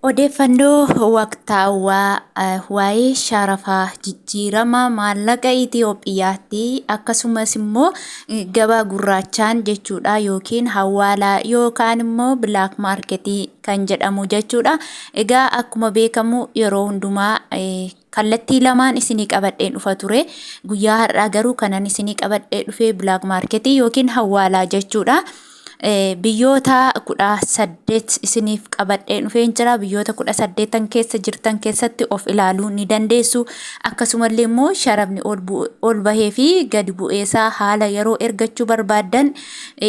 Odeeffannoo waqtaawwaa waa'ee sharafaa jijjiirama maallaqa Itoophiyaatti akkasumas immoo gabaa gurraachaan jechuudha yookiin hawwaalaa yookaan immoo black marketii kan jedhamu jechuudha. Egaa akkuma beekamu yeroo hundumaa kallattii lamaan isinii qabadheen dhufa ture. Guyyaa har'aa garuu kanan isinii qabadhee dhufe black marketii yookiin hawwaalaa jechuudha. Biyyoota 18 isiniif qabadhee dhufeen jira. Biyyoota 18 keessa jirtan keessatti of ilaaluu ni dandeessu. Akkasumallee immoo sharafni ol bahee fi gadi bu'eesaa haala yeroo ergachuu barbaadan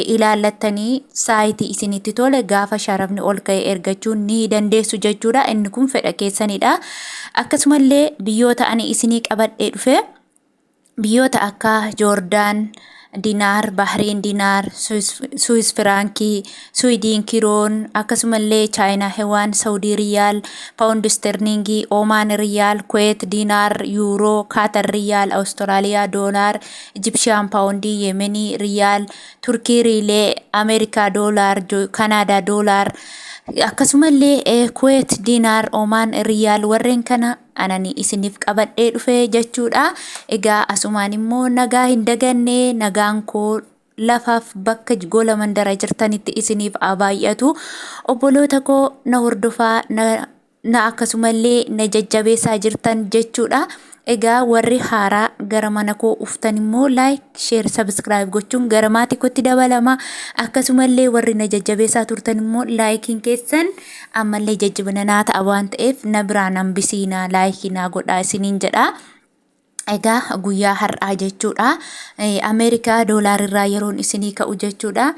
ilaallattanii saayitii isinitti tole gaafa sharafni ol ka'e ergachuu ni dandeessu jechuudha. Inni kun fedha keessanidha. Akkasumallee biyyoota ani isinii qabadhee dhufe biyyoota akka Joordaan, Dinar, Bahrain dinar, Swiss franki, Sweden kiroon, akkasumallee China hewan, Saudi riyal, pound sterlingi, Oman riyal, Kuwait dinar, euro, Qatar riyal, Australia dollar, Egyptian pound, Yemeni riyal, Turkey rilee, America dollar, Canada dollar, akkasumallee Kuwait dinar, Oman riyal warreen kana anani isiniif qabadhee dhufe jechuudha. Egaa asumaan immoo nagaa hin daganne nagaan koo lafaaf bakka gola mandara jirtanitti isiniif abaayatu. Obboloota koo na hordofaa na akkasumallee na jajjabeessaa jirtan jechuudha. Egaa warri haaraa gara mana koo uftan immoo like, share, subscribe gochuun gara maatii kootti dabalama. Akkasumallee warri na jajjabeessaa turtan immoo likein keessan ammallee jajjabina naa ta'a waan ta'eef na biraan hambisiinaa like naa godhaa isiniin jedha. Egaa guyyaa har'aa jechuudha. Ameerikaa doolaarraa yeroon isinii ka'u jechuudha.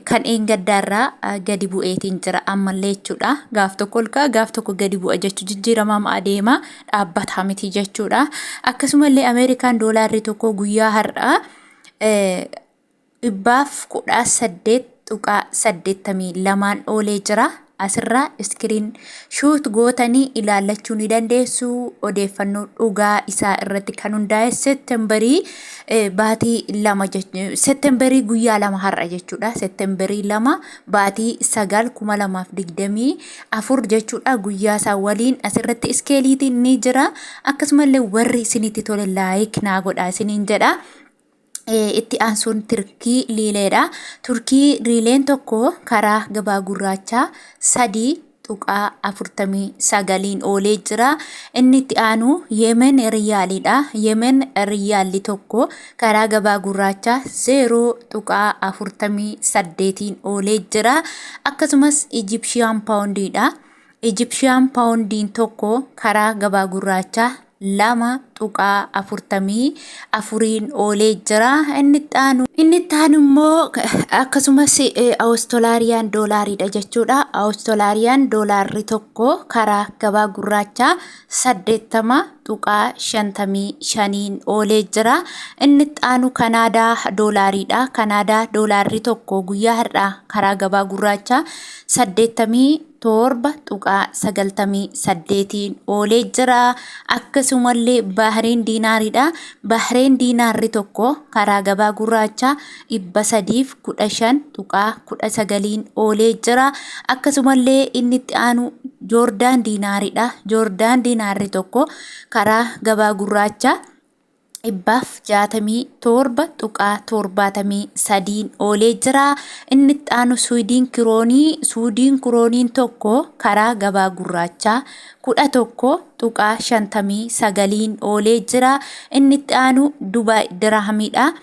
Kan gaddaarraa gadi bu'eetiin jira ammallee jechuudha. Gaaf tokko ol ka'a gaaf tokko gadi bu'a jechuu jijjiiramaa adeema dhaabbataa miti jechuudha. Akkasumallee Ameerikaan doolaarri tokko guyyaa har'aa 18.82 oolee jira. Asirraa iskiriin shoot gootanii ilaallachuu ni dandeessu. Odeeffannoo dhugaa isaa irratti kan hundaa'e Seeptembarii baatii 2 Seeptembarii guyyaa 2 har'a jechuudha. Seeptembarii 2 baatii 9/2024 jechuudha. Guyyaa isaa waliin asirratti iskeeliitiin ni jira. Akkasumallee warri isinitti tole like naa godhaa isiniin jedha. Itti aansuun Turkii liileedha. Turkii liileen tokko karaa gabaa gurraachaa 3.49 oolee jira. Inni itti aanu Yemen riyaaliidha. Yemen riyaalli tokko karaa gabaa gurraachaa 0.48 oolee jira. Akkasumas Egyptian poundiidha. Egyptian poundiin tokko karaa gabaa gurraachaa 2.44 oolee jira. Inni itti aanu immoo akkasumas Australian doolaariidha jechuudha. Australian doolaarri tokko karaa gabaa gurraachaa 80.55 oolee jira. Inni itti aanu Canada doolaariidha. Canada doolaarri tokko guyyaa har'aa karaa gabaa gurraachaa 87.98 oolee jira. Akkasumallee Bahrain diinaariidha. Bahrain diinaarri tokko karaa gabaa gurraachaa 315.19 oolee jira. Akkasumallee inni itti aanu Joordaan diinaariidha. Joordaan diinaarri tokko karaa gabaa gurraachaa 67.73 oolee jira. Inni itti aanu Sweden kiroonii. Sweden kirooniin tokko karaa gabaa gurraachaa 11.59 oolee jira. Inni itti aanu Dubai dirhamiidha.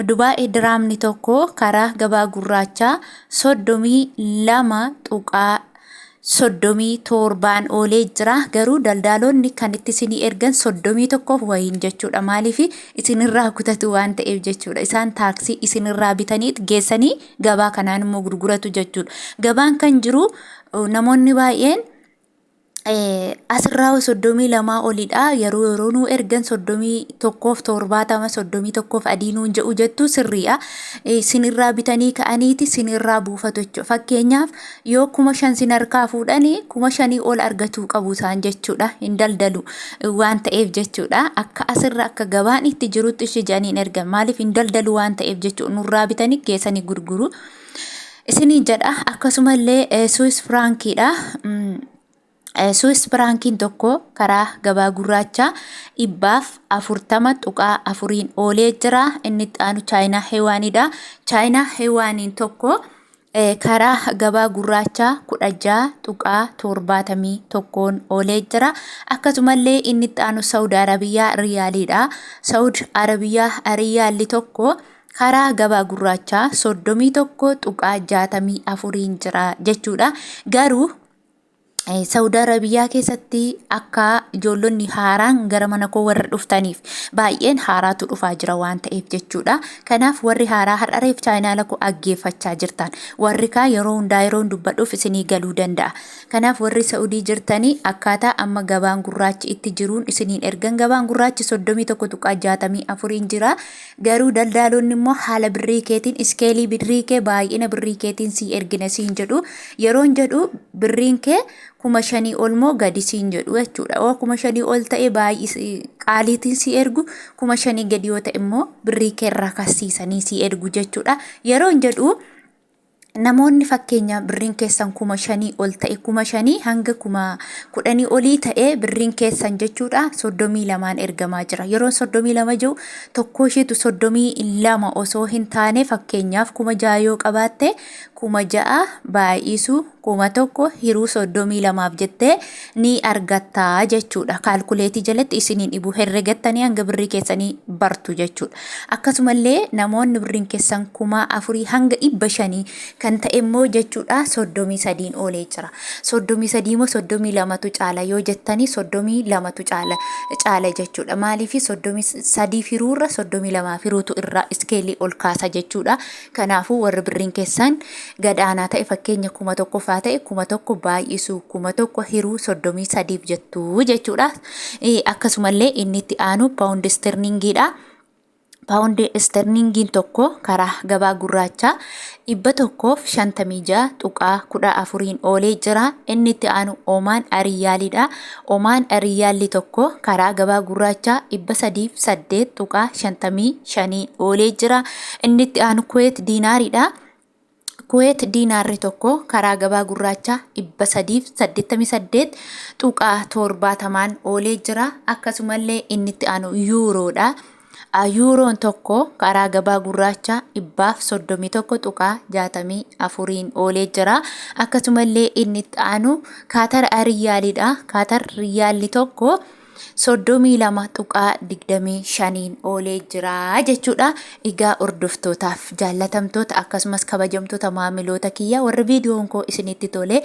Dubai dirhamni tokko karaa gabaa gurraachaa 32.37 oolee jira. Garuu daldaalonni kan itti isinii ergan 31 wayiin jechuudha. Maaliif isinirraa kutatu waan ta'eef jechuudha. Isaan taaksii isinirraa bitanii geessanii gabaa kanaan immoo gurguratu jechuudha. Gabaan kan jiru namoonni baay'een asirraa 32 olidha. Yeroo nu ergan 31.70 31 nuun jedhu jettu sirriidha. Sinirraa bitanii ka'aniiti sinirraa buufatu jechuudha. Fakkeenyaaf yoo 5,000 sin harkaa fuudhanii 5,000 ol argatu qabu isaan jechuudha. Hin daldalu waan ta'eef jechuudha. Akka asirra akka gabaan itti jirutti ishijaniin ergan maaliif hin daldalu waan ta'eef jechuudha. Nurraa bitanii geessanii gurguru. Isinii jedha. Akkasumallee Swiss frankiidha. Swiss frankiin tokko karaa gabaa gurraachaa 140.4 oolee jira. Inni itti aanu chaayinaa heewaanidha. Chaayinaa heewaaniin tokko karaa gabaa gurraachaa 16.71 oolee jira. Akkasumallee inni itti aanu Saudi Arabiyaa riyaalidha. Saudi Arabiyaa riyaalli tokko karaa gabaa gurraachaa 31.64 jira jechuudha. Garuu Saudi Arabiyaa keessatti akka ijoollonni haaraan gara mana koo warra dhuftaniif baay'een haaraatu dhufaa jira waan ta'eef jechuudha. Kanaaf warri haaraa har'areef chaayinaala koo aggeeffachaa jirtan warri kaa yeroo hundaa yeroo dubbadhuuf isinii galuu danda'a. Kanaaf warri Saudii jirtanii akkaataa amma gabaan gurraachi itti jiruun isiniin ergan gabaan gurraachi 31.64 jira. Garuu daldaalonni immoo haala birrii keetiin iskeelii birrii kee baay'ina birrii keetiin si ergina siin jedhu yeroon jedhu birriin kee 5,000 ol moo gadi siin jedhu jechuudha. Oo 5,000 ol ta'e baay'ee qaaliitiin si ergu 5,000 gadi yoo ta'e immoo birrii kee irraa kassiisanii si ergu jechuudha. Yeroon jedhu namoonni fakkeenya birriin keessan 5,000 ol ta'e 5,000 hanga 10,000 olii ta'e birriin keessan jechuudha 32 ergamaa jira. Yeroo 32 jiru tokko isheetu 32 osoo hin taane fakkeenyaaf 6,000 yoo qabaatte 6,000 baay'isu 1,000 hiruu 32f jettee ni argatta jechuudha. Kaalkuleetii jalatti isiniin dhibu herregattanii hanga birrii keessanii bartu jechuudha. Akkasumallee namoonni birriin keessan 4,000 hanga 500 kan ta'e immoo jechuudha 33 oolee jira. 33 moo 32tu caala yoo jettanii 32tu caala jechuudha. Maaliif 33 firuurra 32 firuutu irraa iskeelii ol kaasa jechuudha. Kanaafuu warri birriin keessan gadaanaa ta'e fakkeenya 1,000 faa ta'e 1,000 baay'isu 1,000 hiruu 33 jettu jechuudha. Akkasumallee inni itti aanu paawundi sterlingiidha. Paawundi sterlingiin tokko karaa gabaa gurraachaa 156.14 oolee jira. Inni itti aanu Omaan Riyaalidha. Omaan Riyaalli tokko karaa gabaa gurraachaa 308.55 oolee jira. Inni itti aanu Kuwait diinaaridha. Kuwait diinaarri tokko karaa gabaa gurraachaa 388.70 oolee jira. Akkasumallee inni itti aanu yuuroodha. Yuuroon tokko karaa gabaa gurraachaa 131.64 oolee jira. Akkasumallee inni itti aanu Kaatar Riyaalidha. Kaatar Riyaalli tokko 32.25 oolee jira jechuudha. Egaa hordoftootaaf jaallatamtoota akkasumas kabajamtoota maamiloota kiyya warra viidiyoon koo isinitti tole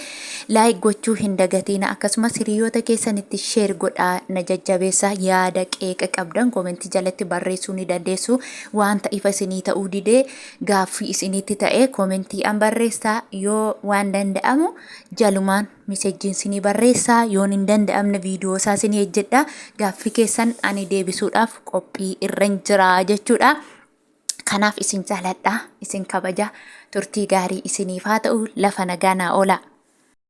laayik gochuu hin dagatina. Akkasumas hiriyoota keessanitti sheer godhaa na jajjabeessa. Yaada qeeqa qabdan koomentii jalatti barreessuu ni dandeessu. Wanta ifa isinii ta'uu didee gaaffii isinitti ta'e koomentii an barreessaa. Yoo waan danda'amu jalumaan mesejjiin isinii barreessaa. Yoon hin danda'amne viidiyoo isaa isinii ejjedha. Gaaffii keessan ani deebisuudhaaf qophii irran jira jechuudha. Kanaaf isin jaaladha, isin kabaja. Turtii gaarii isiniif haa ta'u. Lafa nagaa naa oola.